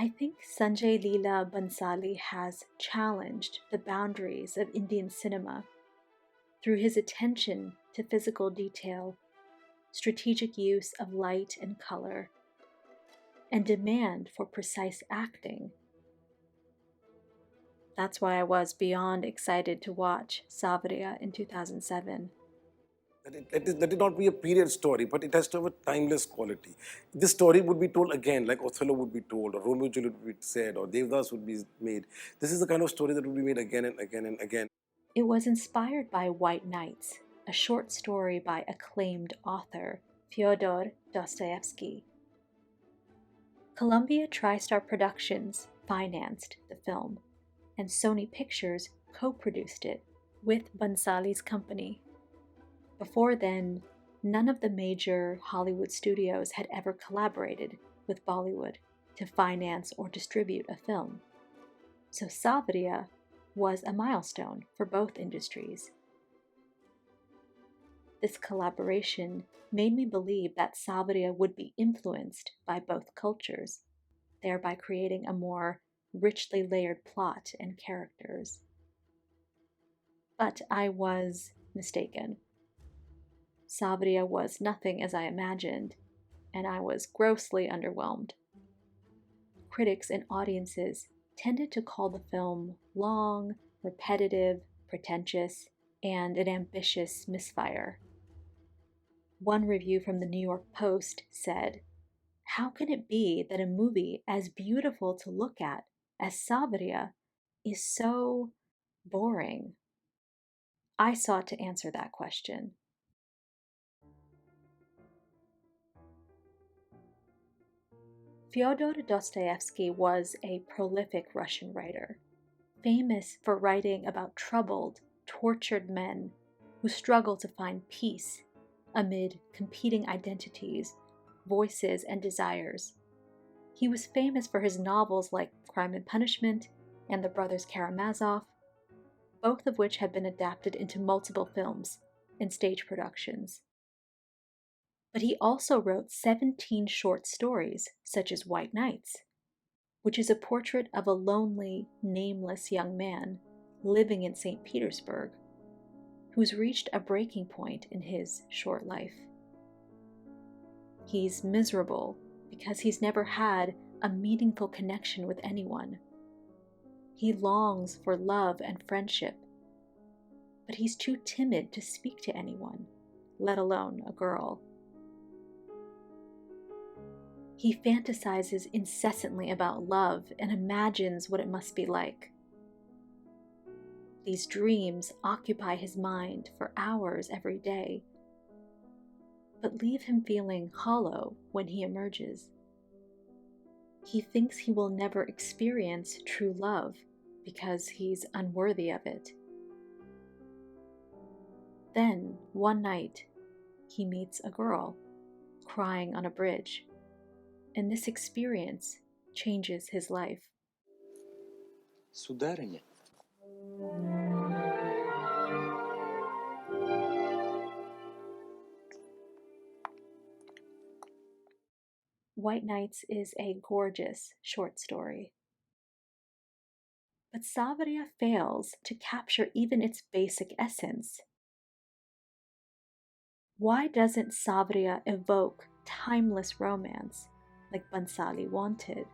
I think Sanjay Leela Bhansali has challenged the boundaries of Indian cinema through his attention to physical detail, strategic use of light and color, and demand for precise acting. That's why I was beyond excited to watch Saawariya in 2007. Let it not be a period story, but it has to have a timeless quality. This story would be told again, like Othello would be told, or Romeo and Juliet would be said, or Devdas would be made. This is the kind of story that would be made again and again and again. It was inspired by White Nights, a short story by acclaimed author Fyodor Dostoevsky. Columbia TriStar Productions financed the film, and Sony Pictures co-produced it with Bhansali's company. Before then, none of the major Hollywood studios had ever collaborated with Bollywood to finance or distribute a film. So Saawariya was a milestone for both industries. This collaboration made me believe that Saawariya would be influenced by both cultures, thereby creating a more richly layered plot and characters. But I was mistaken. Saawariya was nothing as I imagined, and I was grossly underwhelmed. Critics and audiences tended to call the film long, repetitive, pretentious, and an ambitious misfire. One review from the New York Post said, "How can it be that a movie as beautiful to look at as Saawariya is so boring?" I sought to answer that question. Fyodor Dostoevsky was a prolific Russian writer, famous for writing about troubled, tortured men who struggle to find peace amid competing identities, voices, and desires. He was famous for his novels like Crime and Punishment and The Brothers Karamazov, both of which have been adapted into multiple films and stage productions. But he also wrote 17 short stories, such as White Nights, which is a portrait of a lonely, nameless young man living in St. Petersburg, who's reached a breaking point in his short life. He's miserable because he's never had a meaningful connection with anyone. He longs for love and friendship, but he's too timid to speak to anyone, let alone a girl. He fantasizes incessantly about love and imagines what it must be like. These dreams occupy his mind for hours every day, but leave him feeling hollow when he emerges. He thinks he will never experience true love because he's unworthy of it. Then, one night, he meets a girl crying on a bridge, and this experience changes his life. Сударыня. White Nights is a gorgeous short story. But Saawariya fails to capture even its basic essence. Why doesn't Saawariya evoke timeless romance like Bhansali wanted?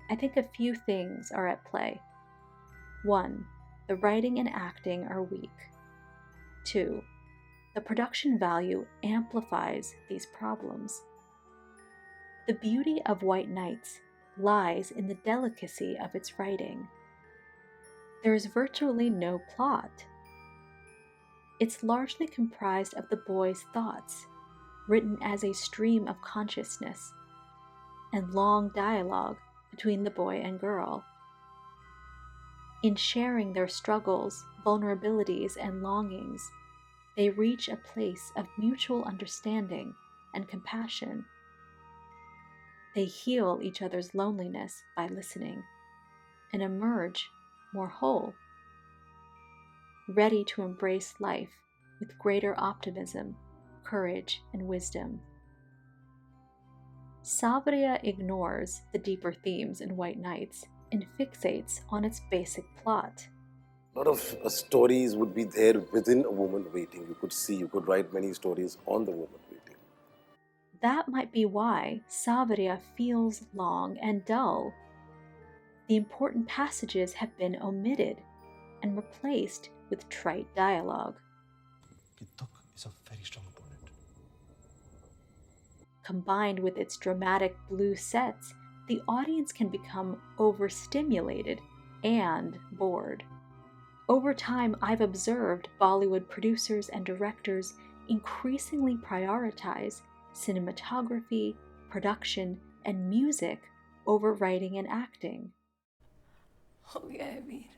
I think a few things are at play. 1. The writing and acting are weak. 2. The production value amplifies these problems. The beauty of White Nights lies in the delicacy of its writing. There is virtually no plot. It's largely comprised of the boy's thoughts, written as a stream of consciousness, and long dialogue between the boy and girl. In sharing their struggles, vulnerabilities, and longings, they reach a place of mutual understanding and compassion. They heal each other's loneliness by listening and emerge more whole, ready to embrace life with greater optimism, courage, and wisdom. Saawariya ignores the deeper themes in White Nights and fixates on its basic plot. A lot of stories would be there within a woman waiting. You could write many stories on the woman waiting. That might be why Saawariya feels long and dull. The important passages have been omitted and replaced with trite dialogue. Kituk is a very strong opponent. Combined with its dramatic blue sets, the audience can become overstimulated and bored. Over time, I've observed Bollywood producers and directors increasingly prioritize cinematography, production, and music over writing and acting. हो गया है वीर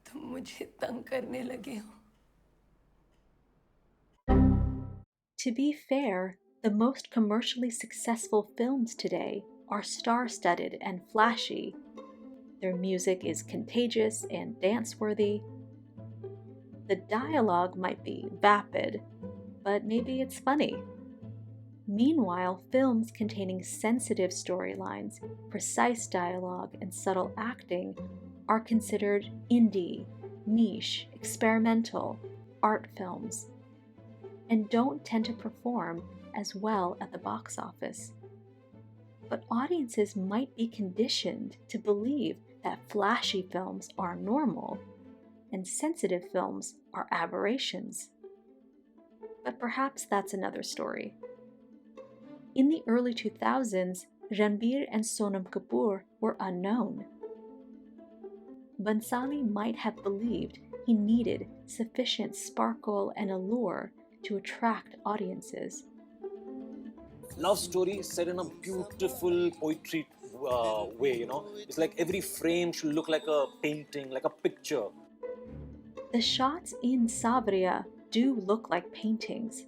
तुम मुझे तंग करने लगे हो To be fair, the most commercially successful films today are star-studded and flashy. Their music is contagious and dance-worthy. The dialogue might be vapid, but maybe it's funny. Meanwhile, films containing sensitive storylines, precise dialogue, and subtle acting are considered indie, niche, experimental, art films, and don't tend to perform as well at the box office. But audiences might be conditioned to believe that flashy films are normal and sensitive films are aberrations. But perhaps that's another story. In the early 2000s, Ranbir and Sonam Kapoor were unknown. Bhansali might have believed he needed sufficient sparkle and allure to attract audiences. Love story set in a beautiful poetry way, It's like every frame should look like a painting, like a picture. The shots in Saawariya do look like paintings,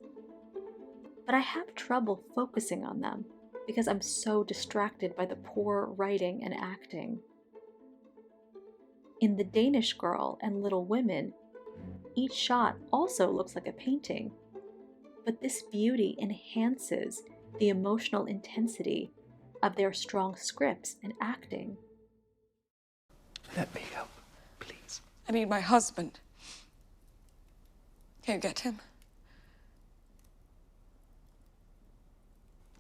but I have trouble focusing on them because I'm so distracted by the poor writing and acting. In The Danish Girl and Little Women, each shot also looks like a painting, but this beauty enhances the emotional intensity of their strong scripts and acting. Let me help, please. I need my husband. Can you get him?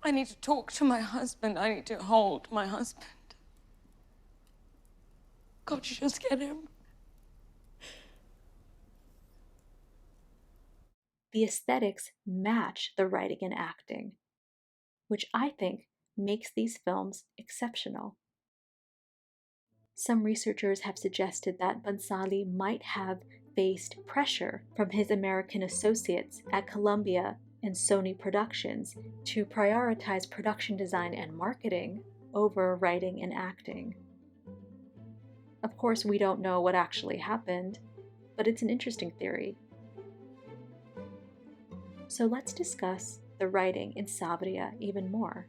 I need to talk to my husband. I need to hold my husband. God, just get him. The aesthetics match the writing and acting, which I think makes these films exceptional. Some researchers have suggested that Bhansali might have faced pressure from his American associates at Columbia and Sony Productions to prioritize production design and marketing over writing and acting. Of course, we don't know what actually happened, but it's an interesting theory. So let's discuss the writing in Saawariya even more.